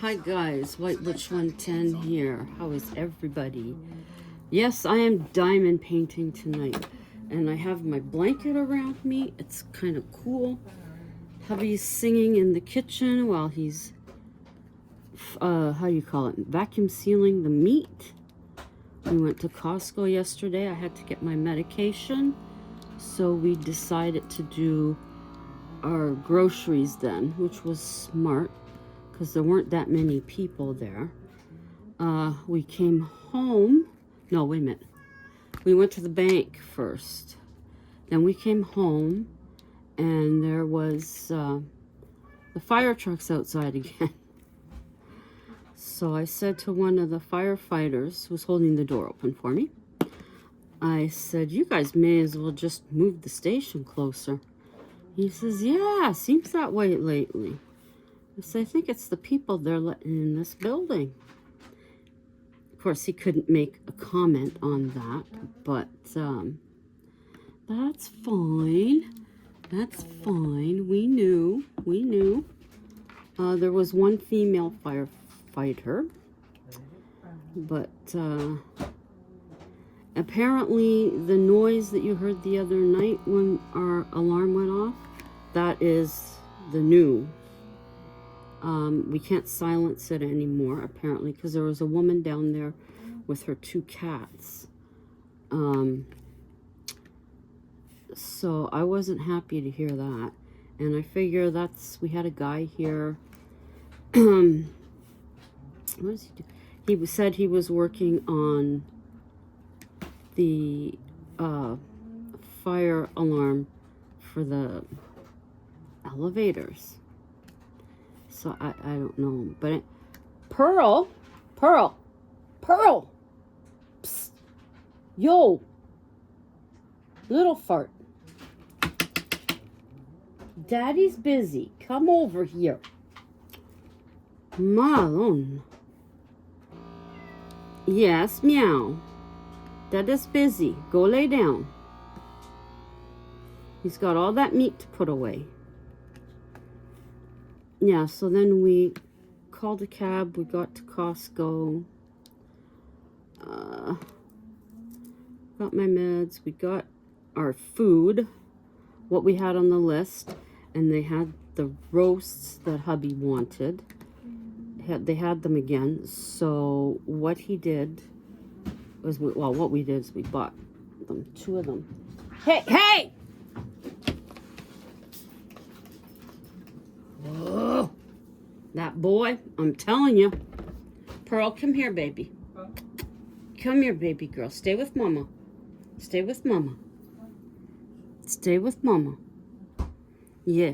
Hi guys, White Witch 110 here. How is everybody? Yes, I am diamond painting tonight. And I have my blanket around me. It's kind of cool. Hubby's singing in the kitchen while he's, how do you call it? Vacuum sealing the meat. We went to Costco yesterday. I had to get my medication. So we decided to do our groceries then, which was smart, because there weren't that many people there. We came home. No, wait a minute. We went to the bank first. Then we came home, and there was the fire trucks outside again. So I said to one of the firefighters who was holding the door open for me, I said, you guys may as well just move the station closer. He says, yeah, seems that way lately. I said, I think it's the people they're letting in this building. Of course, he couldn't make a comment on that, but that's fine. That's fine. We knew. There was one female firefighter, but apparently the noise that you heard the other night when our alarm went off, that is the new. We can't silence it anymore, apparently, because there was a woman down there with her 2 cats. So I wasn't happy to hear that. And I figure we had a guy here. What does he do? He said he was working on the fire alarm for the elevators. So I don't know, but Pearl, psst, yo, little fart. Daddy's busy. Come over here. Malone. Yes, meow. Dada's busy. Go lay down. He's got all that meat to put away. Yeah, so then we called a cab. We got to Costco. Got my meds. We got our food, what we had on the list. And they had the roasts that hubby wanted. They had them again. So what he did was, what we did is we bought them, 2 of them. Hey! Oh, that boy, I'm telling you. Pearl, come here, baby. Come here, baby girl. Stay with mama. Stay with mama. Stay with mama. Yeah.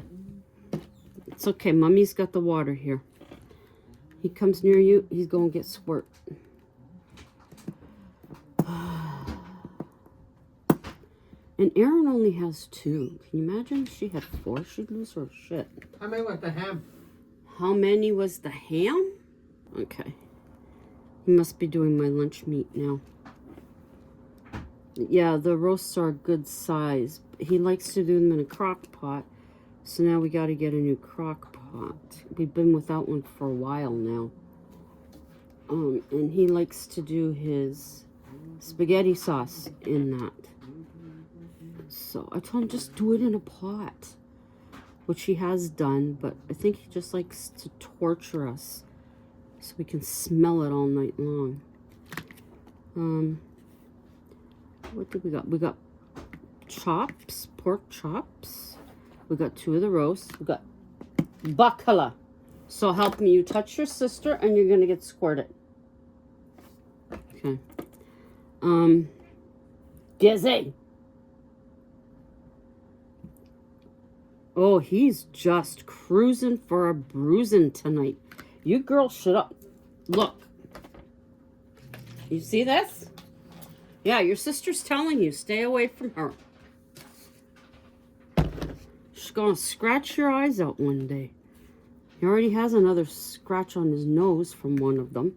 It's okay. Mommy's got the water here. He comes near you, he's going to get squirt. And Erin only has 2. Can you imagine if she had 4? She'd lose her shit. How many was the ham? How many was the ham? Okay. He must be doing my lunch meat now. Yeah, the roasts are a good size. He likes to do them in a crock pot. So now we got to get a new crock pot. We've been without one for a while now. And he likes to do his spaghetti sauce in that. So I told him just do it in a pot, which he has done, but I think he just likes to torture us so we can smell it all night long. What did we got? We got chops, pork chops. We got 2 of the roasts. We got bacala. So help me, you touch your sister and you're gonna get squirted. Okay. Dizzy. Oh, he's just cruising for a bruising tonight. You girls shut up. Look. You see this? Yeah, your sister's telling you, stay away from her. She's gonna scratch your eyes out one day. He already has another scratch on his nose from one of them.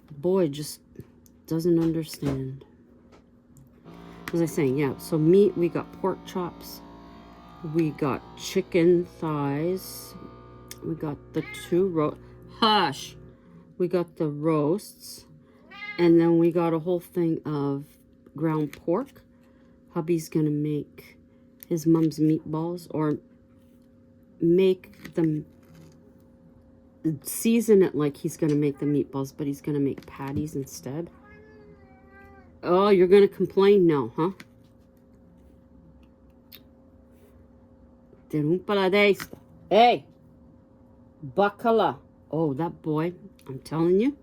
The boy just doesn't understand. As I was saying, yeah, so meat, we got pork chops. We got chicken thighs. We got the hush! We got the roasts. And then we got a whole thing of ground pork. Hubby's going to make his mom's meatballs, or make them, season it like he's going to make the meatballs, but he's going to make patties instead. Oh, you're going to complain now, huh? Hey, bacala. Oh, that boy, I'm telling you.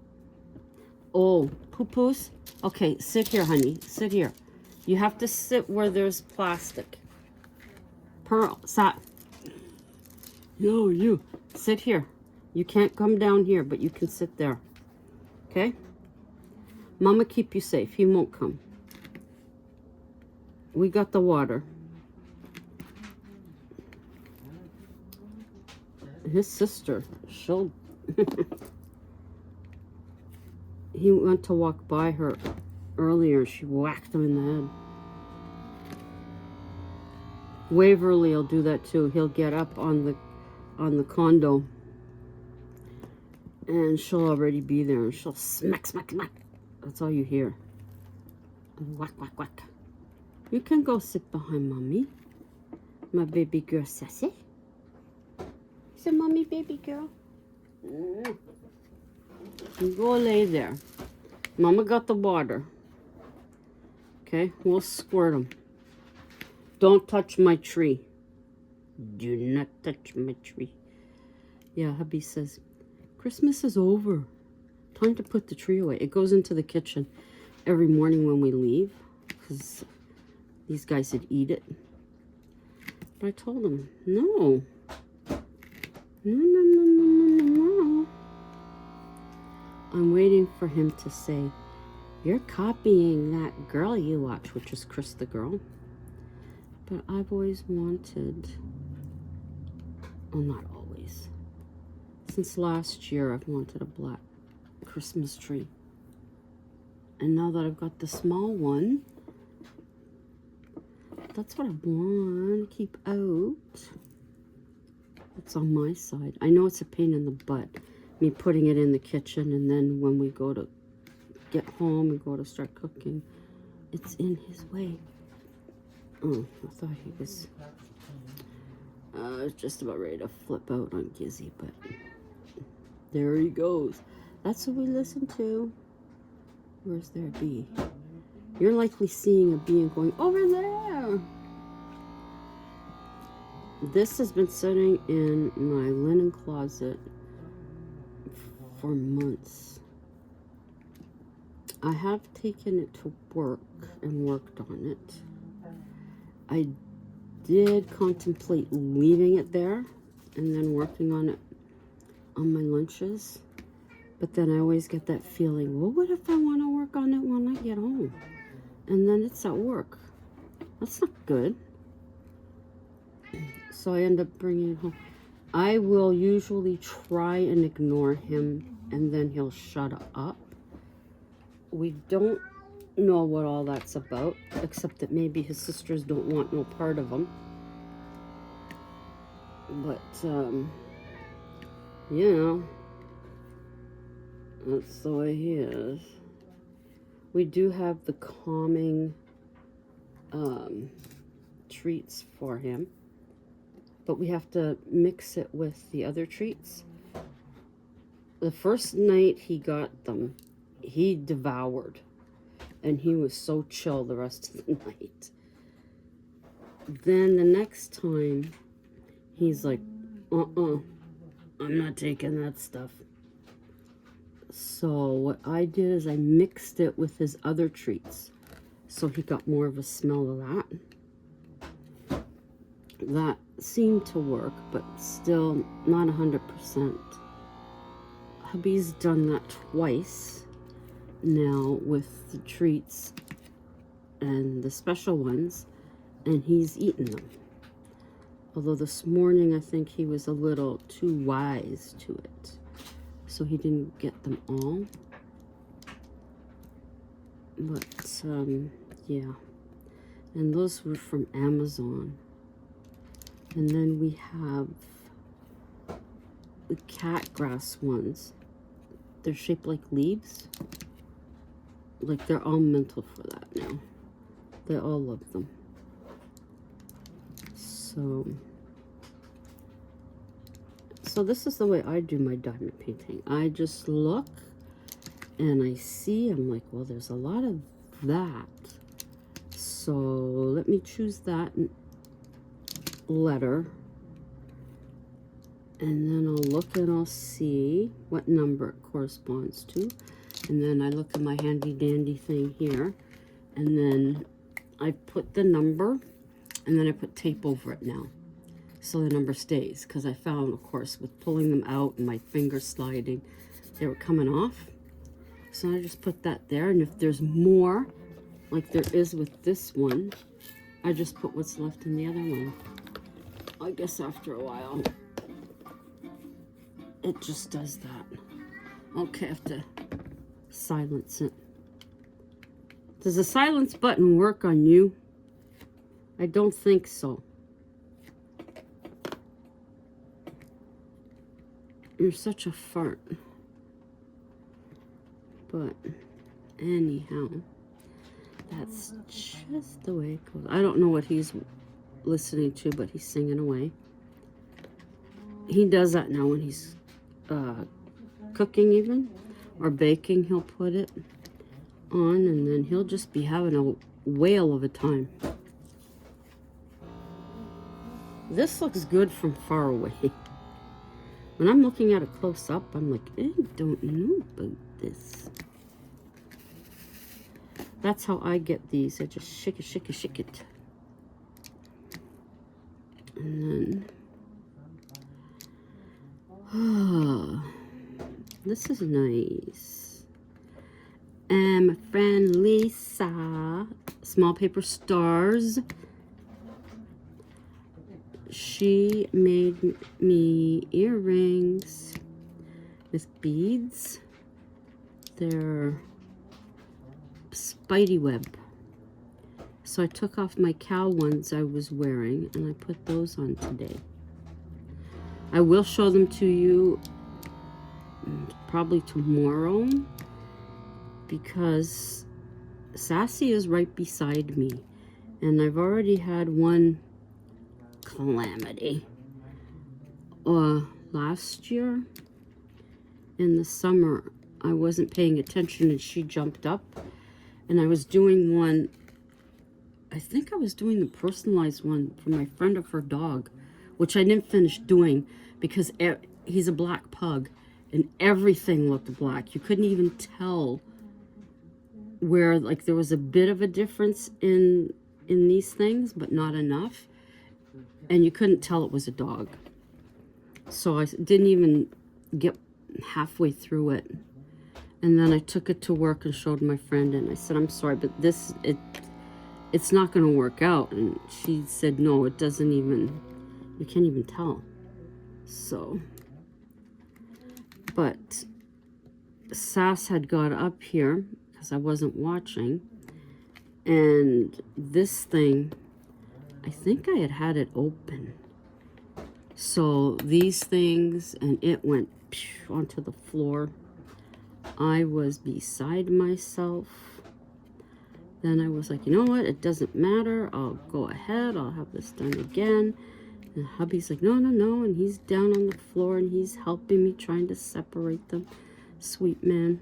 Oh, poo-poos. Okay, sit here, honey. Sit here. You have to sit where there's plastic. Pearl, sat. Yo, you. Sit here. You can't come down here, but you can sit there. Okay? Mama keep you safe. He won't come. We got the water. His sister, she'll... He went to walk by her earlier. She whacked him in the head. Waverly will do that too. He'll get up on the condo, and she'll already be there, and she'll smack, smack, smack. That's all you hear. And whack, whack, whack. You can go sit behind mommy, my baby girl, sassy. Is it mommy, baby girl? You go lay there. Mama got the water. Okay, we'll squirt them. Don't touch my tree. Do not touch my tree. Yeah, hubby says, Christmas is over. Time to put the tree away. It goes into the kitchen every morning when we leave, because these guys would eat it. But I told him, no. No. I'm waiting for him to say, you're copying that girl you watch, which is Chris the girl. But I've always wanted, well, not always. Since last year, I've wanted a black Christmas tree. And now that I've got the small one, that's what I want to keep out. It's on my side. I know it's a pain in the butt, me putting it in the kitchen, and then when we go to get home and go to start cooking, it's in his way. Oh, I thought he was just about ready to flip out on Gizzy, but there he goes. That's what we listen to. Where's their bee? You're likely seeing a bee and going, over there. This has been sitting in my linen closet for months. I have taken it to work and worked on it. I did contemplate leaving it there and then working on it on my lunches. But then I always get that feeling, well, what if I want to work on it when I get home? And then it's at work. That's not good. So I end up bringing it home. I will usually try and ignore him, and then he'll shut up. We don't know what all that's about, except that maybe his sisters don't want no part of him. But, you know, that's the way he is. We do have the calming treats for him, but we have to mix it with the other treats. The first night he got them, he devoured, and he was so chill the rest of the night. Then the next time, he's like, I'm not taking that stuff. So what I did is I mixed it with his other treats, so he got more of a smell of that. That seemed to work, but still not 100%. Hubby's done that twice now with the treats and the special ones, and he's eaten them. Although this morning I think he was a little too wise to it, so he didn't get them all. But yeah, and those were from Amazon. And then we have the cat grass ones. They're shaped like leaves. Like, they're all mental for that now. They all love them. So this is the way I do my diamond painting. I just look and I see, I'm like, well, there's a lot of that. So let me choose that letter. And then I'll look and I'll see what number it corresponds to. And then I look at my handy dandy thing here. And then I put the number, and then I put tape over it now, so the number stays. Because I found, of course, with pulling them out and my finger sliding, they were coming off. So I just put that there, and if there's more, like there is with this one, I just put what's left in the other one. I guess after a while, it just does that. Okay, I have to silence it. Does the silence button work on you? I don't think so. You're such a fart. But anyhow, that's just the way it goes. I don't know what he's listening to, but he's singing away. He does that now when he's cooking even, or baking. He'll put it on, and then he'll just be having a whale of a time. This looks good from far away. When I'm looking at it close up, I'm like, I don't know about this. That's how I get these. I just shake it, shake it, shake it. And then, this is nice. And my friend Lisa, Small Paper Stars, she made me earrings with beads. They're spidey web. So I took off my cow ones I was wearing and I put those on today. I will show them to you probably tomorrow, because Sassy is right beside me, and I've already had one calamity. Last year in the summer, I wasn't paying attention and she jumped up, and I was doing one, I think I was doing the personalized one for my friend of her dog, which I didn't finish doing because he's a black pug and everything looked black. You couldn't even tell where, like, there was a bit of a difference in these things, but not enough, and you couldn't tell it was a dog. So I didn't even get halfway through it, and then I took it to work and showed my friend, and I said, I'm sorry, but it's not going to work out. And she said, no, it doesn't even, you can't even tell. So, but Sass had got up here because I wasn't watching, and this thing, I think I had it open. So these things, and it went onto the floor. I was beside myself. Then I was like, you know what? It doesn't matter. I'll go ahead. I'll have this done again. And hubby's like, no, no, no. And he's down on the floor and he's helping me, trying to separate them. Sweet man.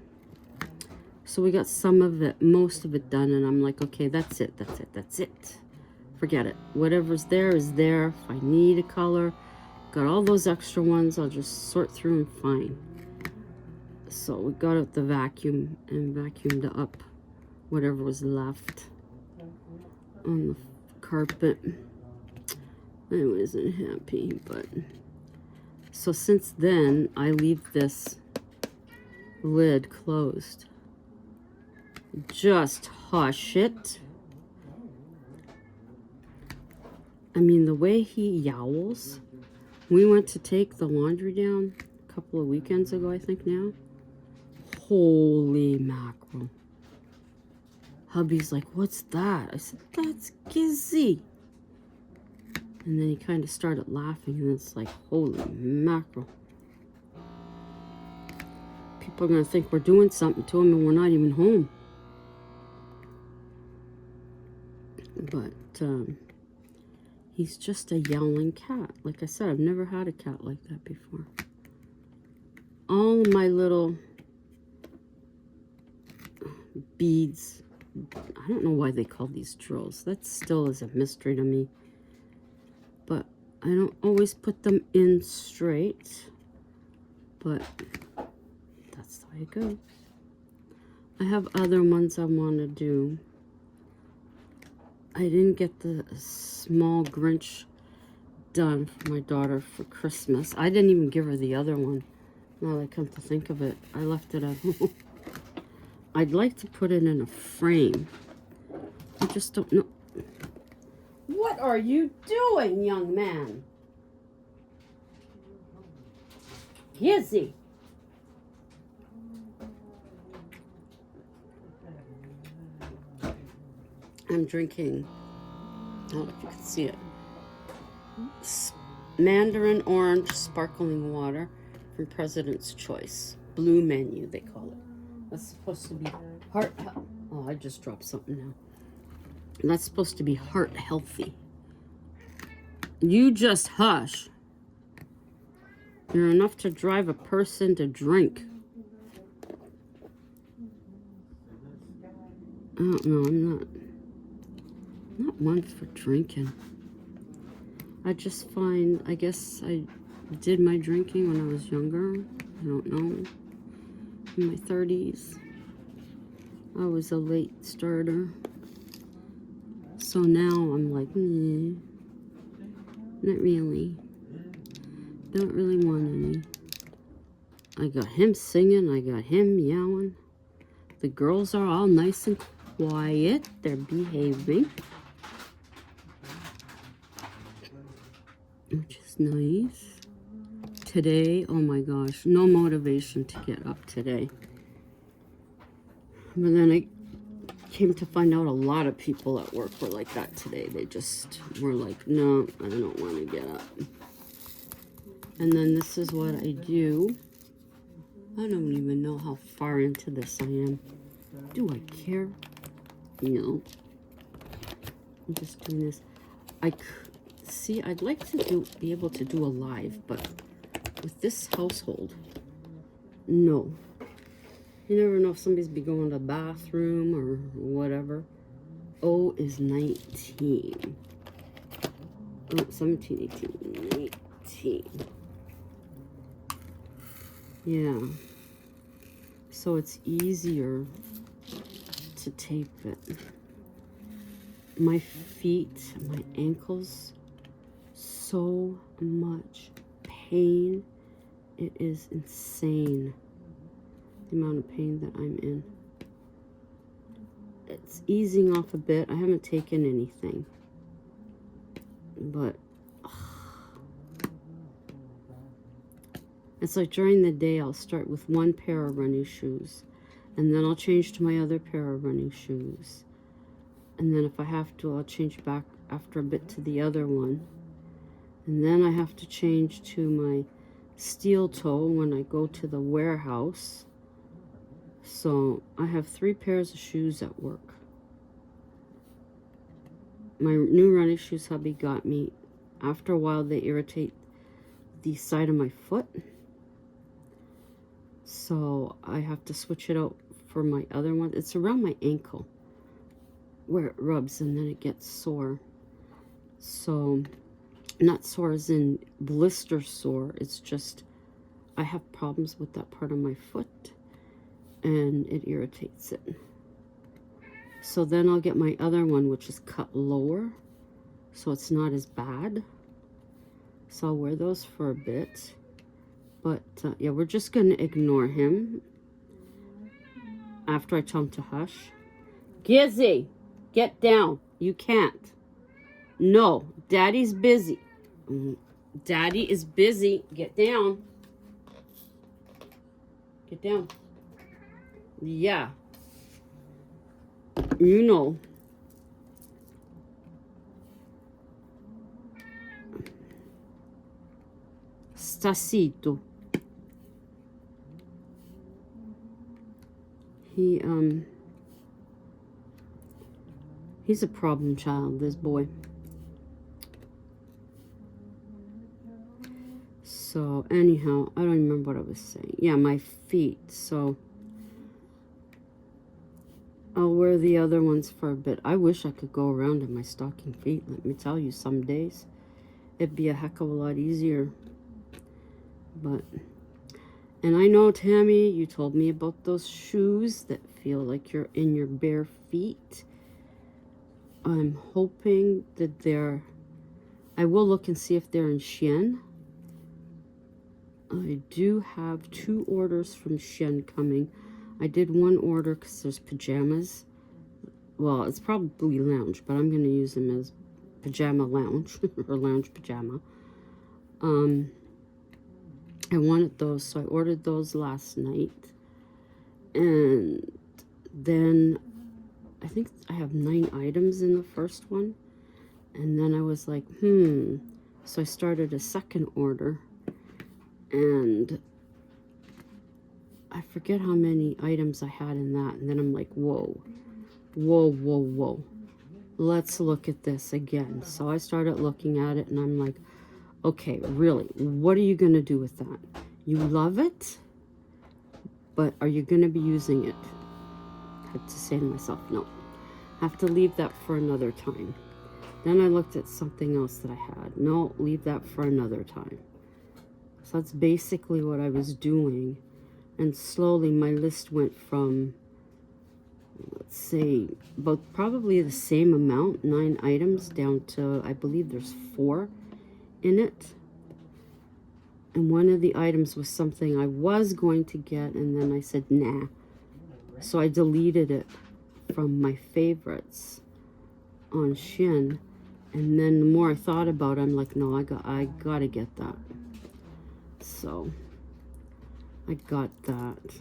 So we got some of it, most of it done. And I'm like, okay, that's it. That's it. That's it. Forget it. Whatever's there is there. If I need a color, got all those extra ones, I'll just sort through and find. So we got out the vacuum and vacuumed up whatever was left on the carpet. I wasn't happy, but so since then I leave this lid closed. Just hush it. I mean, the way he yowls. We went to take the laundry down a couple of weekends ago, I think now. Holy mackerel. Hubby's like, what's that? I said, that's Gizzy. And then he kind of started laughing, and it's like, holy mackerel. people are going to think we're doing something to him and we're not even home. But he's just a yowling cat. Like I said, I've never had a cat like that before. All of my little beads, I don't know why they call these drills. That still is a mystery to me. But I don't always put them in straight. But that's the way it goes. I have other ones I want to do. I didn't get the small Grinch done for my daughter for Christmas. I didn't even give her the other one. Now that I come to think of it, I left it at home. I'd like to put it in a frame. I just don't know. What are you doing, young man? Gizzy. I'm drinking, I don't know if you can see it, Mandarin orange sparkling water from President's Choice. Blue Menu, they call it. That's supposed to be heart health. Oh, I just dropped something now. And that's supposed to be heart healthy. You just hush. You're enough to drive a person to drink. I don't know, I'm not one for drinking. I just find, I guess I did my drinking when I was younger. I don't know. In my 30s. I was a late starter. So now I'm like, not really. Don't really want any. I got him singing. I got him yelling. The girls are all nice and quiet. They're behaving. Which is nice. Today, oh my gosh, no motivation to get up today. But then I came to find out a lot of people at work were like that today. They just were like, no, I don't want to get up. And then this is what I do. I don't even know how far into this I am. Do I care? No. I'm just doing this. See, I'd like to be able to do a live, but with this household, no. You never know if somebody's be going to the bathroom or whatever. O is 19. Oh, 17, 18, 19. Yeah. So it's easier to tape it. My feet, my ankles, so much pain. It is insane, the amount of pain that I'm in. It's easing off a bit. I haven't taken anything, but it's like during the day I'll start with one pair of running shoes, and then I'll change to my other pair of running shoes, and then if I have to, I'll change back after a bit to the other one. And then I have to change to my steel toe when I go to the warehouse. So I have 3 pairs of shoes at work. My new running shoes hubby got me. After a while, they irritate the side of my foot. So I have to switch it out for my other one. It's around my ankle where it rubs and then it gets sore. So... not sore as in blister sore, it's just I have problems with that part of my foot and it irritates it. So then I'll get my other one, which is cut lower, so it's not as bad. So I'll wear those for a bit. But yeah, we're just going to ignore him after I tell him to hush. Gizzy, get down. You can't. No, Daddy's busy. Daddy is busy. Get down. Get down. Yeah. You know. Stacito. He, he's a problem child, this boy. So, anyhow, I don't remember what I was saying. Yeah, my feet. So, I'll wear the other ones for a bit. I wish I could go around in my stocking feet. Let me tell you, some days it'd be a heck of a lot easier. But, and I know, Tammy, you told me about those shoes that feel like you're in your bare feet. I'm hoping that they're, I will look and see if they're in Shein. I do have 2 orders from Shein coming. I did one order because there's pajamas. Well, it's probably lounge, but I'm going to use them as pajama lounge or lounge pajama. I wanted those, so I ordered those last night. And then I think I have 9 items in the first one. And then I was like, So I started a second order. And I forget how many items I had in that. And then I'm like, whoa. Let's look at this again. So I started looking at it and I'm like, okay, really, what are you going to do with that? You love it, but are you going to be using it? I had to say to myself, no. I have to leave that for another time. Then I looked at something else that I had. No, leave that for another time. So that's basically what I was doing. And slowly my list went from, let's say, about probably the same amount, 9 items, down to, I believe there's 4 in it. And one of the items was something I was going to get, and then I said, nah. So I deleted it from my favorites on Shein. And then the more I thought about it, I'm like, no, I gotta get that. So I got that.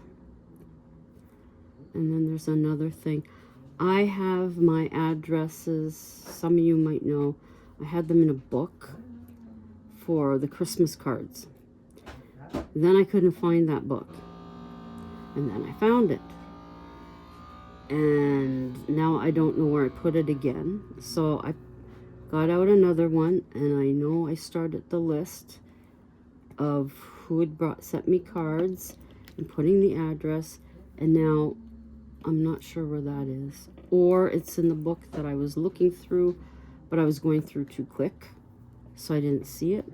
And then there's another thing. I have my addresses. Some of you might know. I had them in a book for the Christmas cards. Then I couldn't find that book. And then I found it. And now I don't know where I put it again. So I got out another one, and I know I started the list of who had sent me cards and putting the address, and now I'm not sure where that is. Or it's in the book that I was looking through, but I was going through too quick, so I didn't see it.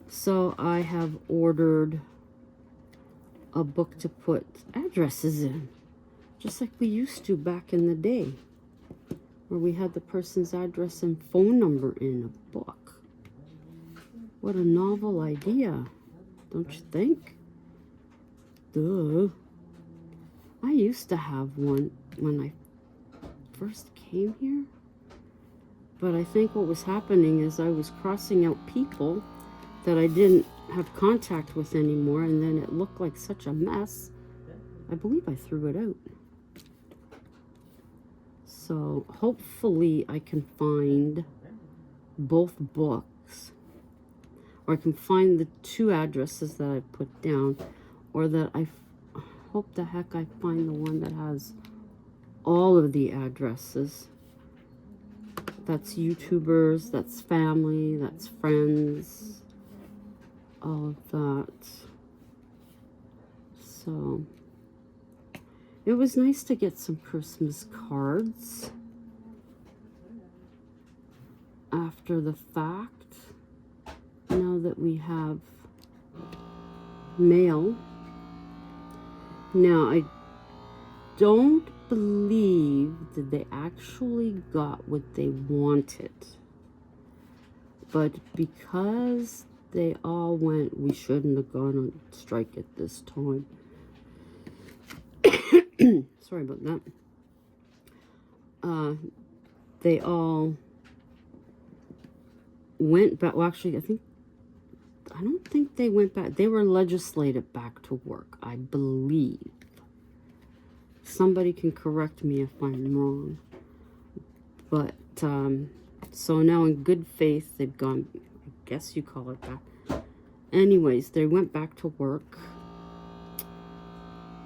So I have ordered a book to put addresses in, just like we used to back in the day, where we had the person's address and phone number in a book. What a novel idea, don't you think? Duh. I used to have one when I first came here, but I think what was happening is I was crossing out people that I didn't have contact with anymore, and then it looked like such a mess. I believe I threw it out. So hopefully I can find both books, or I can find the 2 addresses that I put down, or that I hope the heck I find the one that has all of the addresses. That's YouTubers, that's family, that's friends, all of that. So it was nice to get some Christmas cards after the fact. Now that we have mail. Now, I don't believe that they actually got what they wanted. But because they all went, we shouldn't have gone on strike at this time. Sorry about that. They all went back. Well, actually, I don't think they went back. They were legislated back to work, I believe. Somebody can correct me if I'm wrong. But, so now in good faith, they've gone, I guess you call it that. Anyways, they went back to work.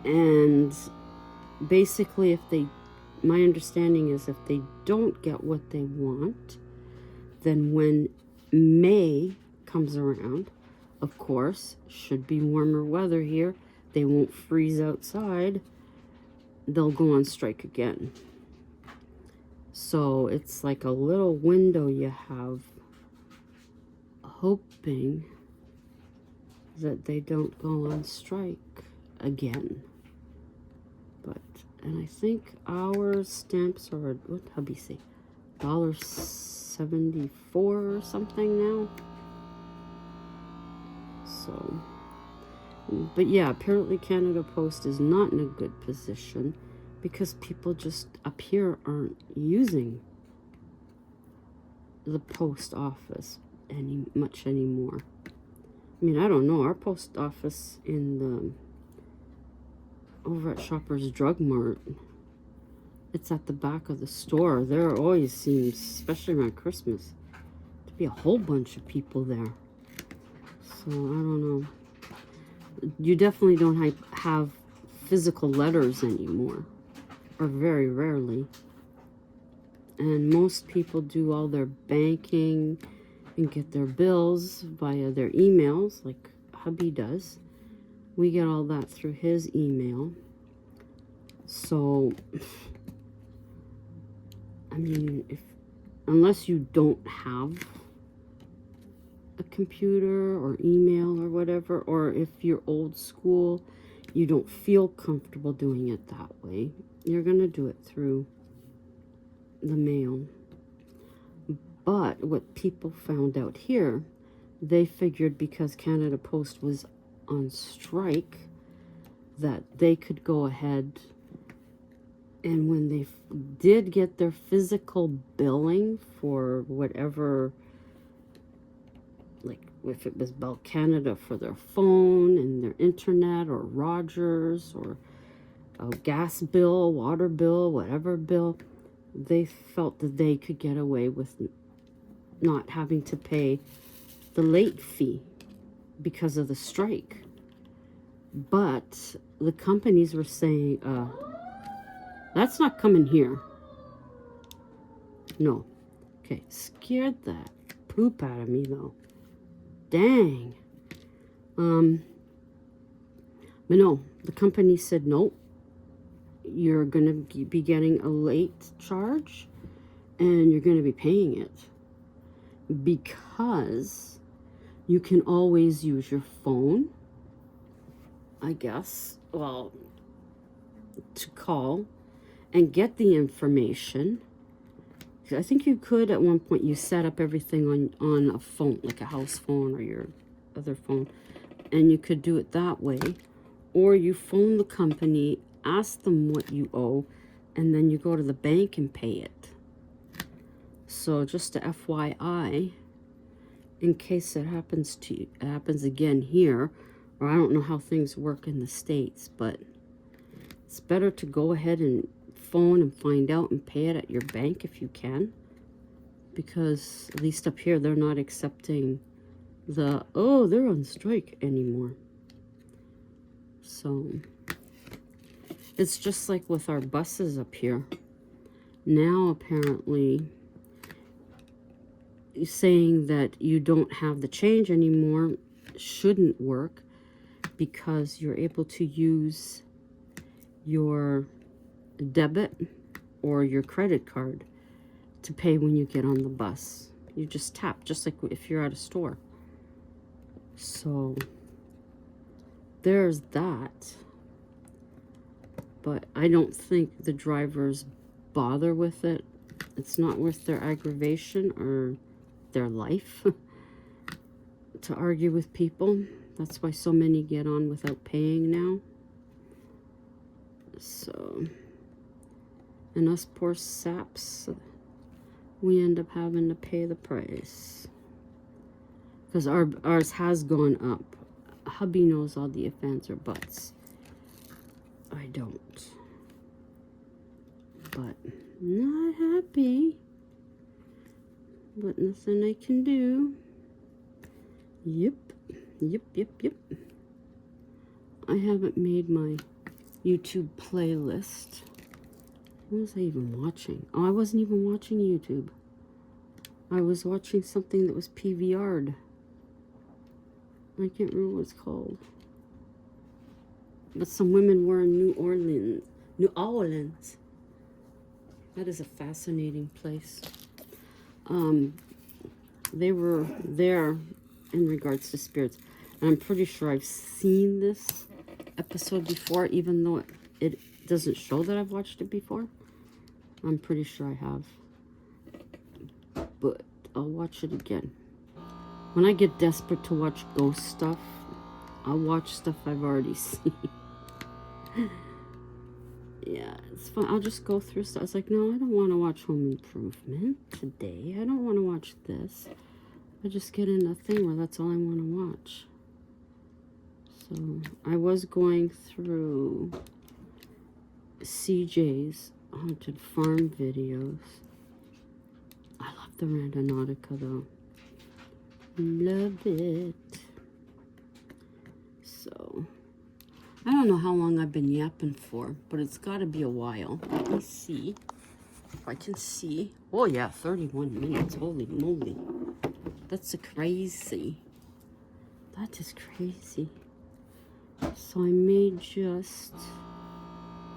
And basically, my understanding is if they don't get what they want, then when May comes around, of course, should be warmer weather here, they won't freeze outside, they'll go on strike again. So it's like a little window you have, hoping that they don't go on strike again. And I think our stamps are, what hubby say, $1.74 or something now. So, but yeah, apparently Canada Post is not in a good position because people just up here aren't using the post office much anymore. I mean, I don't know, our post office in the over at Shoppers Drug Mart, it's at the back of the store. There always seems, especially around Christmas, to be a whole bunch of people there. So I don't know. You definitely don't have physical letters anymore, or very rarely. And most people do all their banking and get their bills via their emails, like hubby does. We get all that through his email. So, I mean, unless you don't have a computer or email or whatever, or if you're old school, you don't feel comfortable doing it that way, you're going to do it through the mail. But what people found out here, they figured because Canada Post was on strike that they could go ahead, and when they did get their physical billing for whatever, like if it was Bell Canada for their phone and their internet, or Rogers, or a gas bill, water bill, whatever bill, they felt that they could get away with not having to pay the late fee because of the strike. But the companies were saying, that's not coming here. No. Okay, scared the poop out of me though. Dang. But no, the company said, nope, you're going to be getting a late charge and you're going to be paying it, because you can always use your phone, I guess, well, to call and get the information. I think you could at one point, you set up everything on a phone, like a house phone or your other phone, and you could do it that way. Or you phone the company, ask them what you owe, and then you go to the bank and pay it. So just a FYI, in case it happens again here, or I don't know how things work in the States, but it's better to go ahead and phone and find out and pay it at your bank if you can, because at least up here they're not accepting they're on strike anymore. So it's just like with our buses up here now, apparently saying that you don't have the change anymore shouldn't work, because you're able to use your debit or your credit card to pay when you get on the bus. You just tap, just like if you're at a store. So there's that. But I don't think the drivers bother with it. It's not worth their aggravation or their life to argue with people. That's why so many get on without paying now. So, and us poor saps, we end up having to pay the price, because ours has gone up. Hubby knows all the ifs, ands, or buts. I don't. But not happy. But nothing I can do. Yep. I haven't made my YouTube playlist. What was I even watching? Oh, I wasn't even watching YouTube. I was watching something that was PVR'd. I can't remember what it's called. But some women were in New Orleans. New Orleans. That is a fascinating place. They were there in regards to spirits. And I'm pretty sure I've seen this episode before, even though it doesn't show that I've watched it before. I'm pretty sure I have. But I'll watch it again. When I get desperate to watch ghost stuff, I'll watch stuff I've already seen. Yeah, it's fun. I'll just go through stuff. I was like, no, I don't want to watch Home Improvement today. I don't want to watch this. I just get in a thing where that's all I want to watch. So I was going through CJ's Haunted Farm videos. I love the Randonautica though. Love it. So I don't know how long I've been yapping for, but it's got to be a while. Let me see if I can see. Oh yeah, 31 minutes. Holy moly. That's crazy. That is crazy. So I may just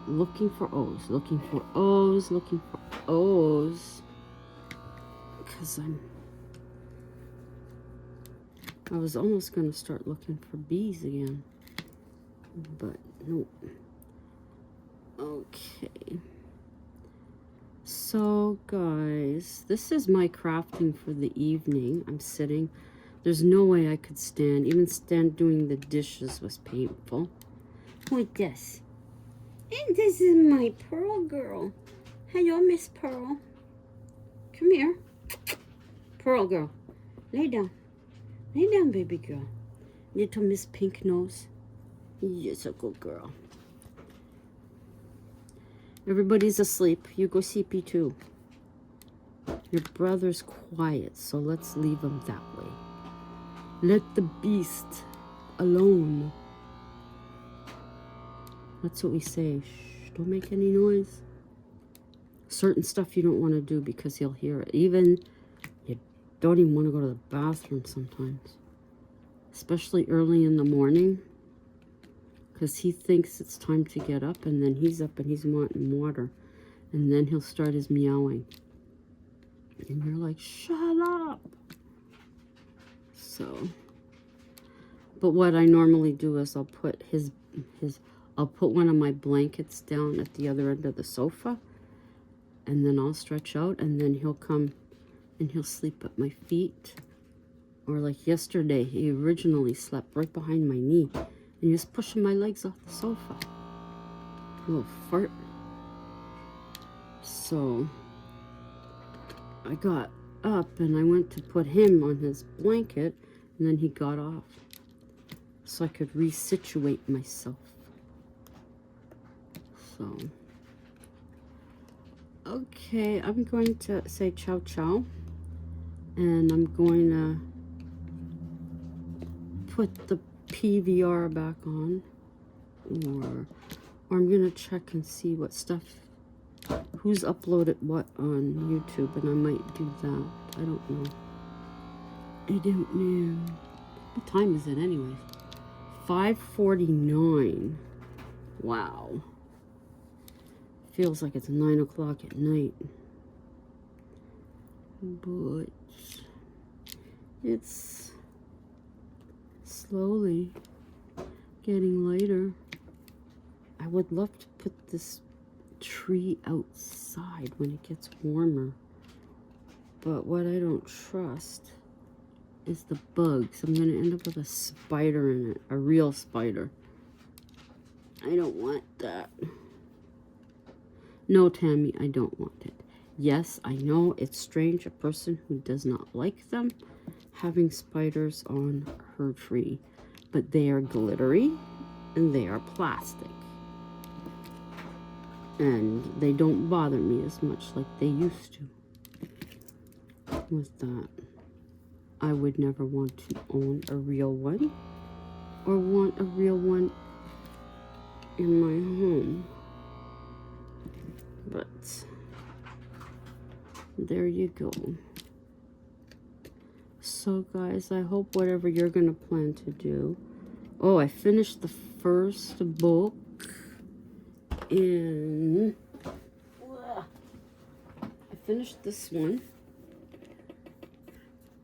looking for O's, looking for O's, looking for O's. Because I was almost going to start looking for B's again. But nope. Okay. So guys, this is my crafting for the evening. I'm sitting. There's no way I could stand. Even doing the dishes was painful. Like this. And this is my Pearl girl. Hello, Miss Pearl. Come here. Pearl girl. Lay down. Lay down, baby girl. Little Miss Pink Nose. Yes, a good girl. Everybody's asleep. You go sleepy too. Your brother's quiet, so let's leave him that way. Let the beast alone. That's what we say. Shh, don't make any noise. Certain stuff you don't want to do because he'll hear it. Even you don't even want to go to the bathroom sometimes. Especially early in the morning. Because he thinks it's time to get up, and then he's up and he's wanting water. And then he'll start his meowing. And you're like, shut up. So, but what I normally do is I'll put I'll put one of my blankets down at the other end of the sofa. And then I'll stretch out, and then he'll come and he'll sleep at my feet. Or like yesterday, he originally slept right behind my knee. And he was pushing my legs off the sofa. A little fart. So I got up and I went to put him on his blanket, and then he got off. So I could resituate myself. So, okay, I'm going to say ciao ciao. And I'm going to put the PVR back on, or I'm gonna check and see what stuff, who's uploaded what on YouTube, and I might do that. I don't know. What time is it anyway? 5:49. Wow. Feels like it's 9 o'clock at night, but it's slowly getting later. I would love to put this tree outside when it gets warmer. But what I don't trust is the bugs. I'm going to end up with a spider in it. A real spider. I don't want that. No, Tammy, I don't want it. Yes, I know it's strange. A person who does not like them having spiders on her tree, but they are glittery and they are plastic, and they don't bother me as much like they used to. With that, I would never want to own a real one or want a real one in my home. But there you go. So guys, I hope whatever you're gonna plan to do. Oh, I finished the first book in... I finished this one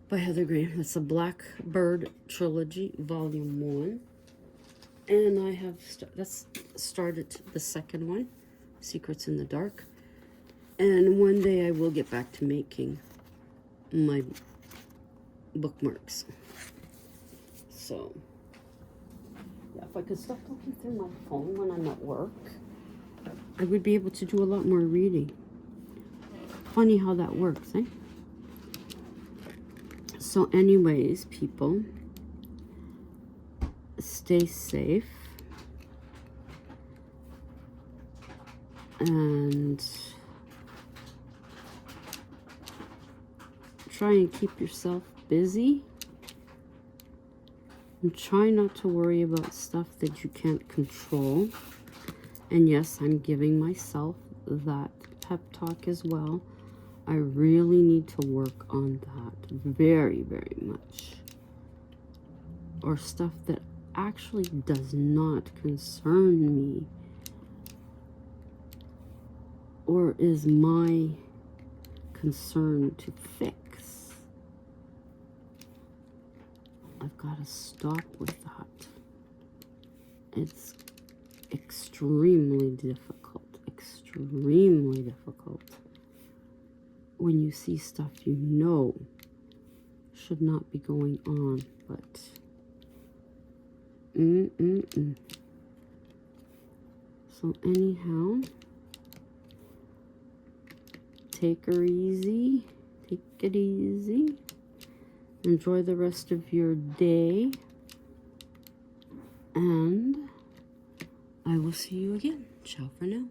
by Heather Graham. That's a Blackbird Trilogy, Volume 1. And I have started the second one, Secrets in the Dark. And one day I will get back to making my bookmarks. So, yeah, if I could stop looking through my phone when I'm at work, I would be able to do a lot more reading. Funny how that works, eh? So anyways, people, stay safe. And try and keep yourself busy. And try not to worry about stuff that you can't control. And yes, I'm giving myself that pep talk as well. I really need to work on that very, very much. Or stuff that actually does not concern me. Or is my concern to fix. I've got to stop with that. It's extremely difficult. Extremely difficult. When you see stuff you know should not be going on, but So anyhow, take her easy. Take it easy. Enjoy the rest of your day. And I will see you again. Ciao for now.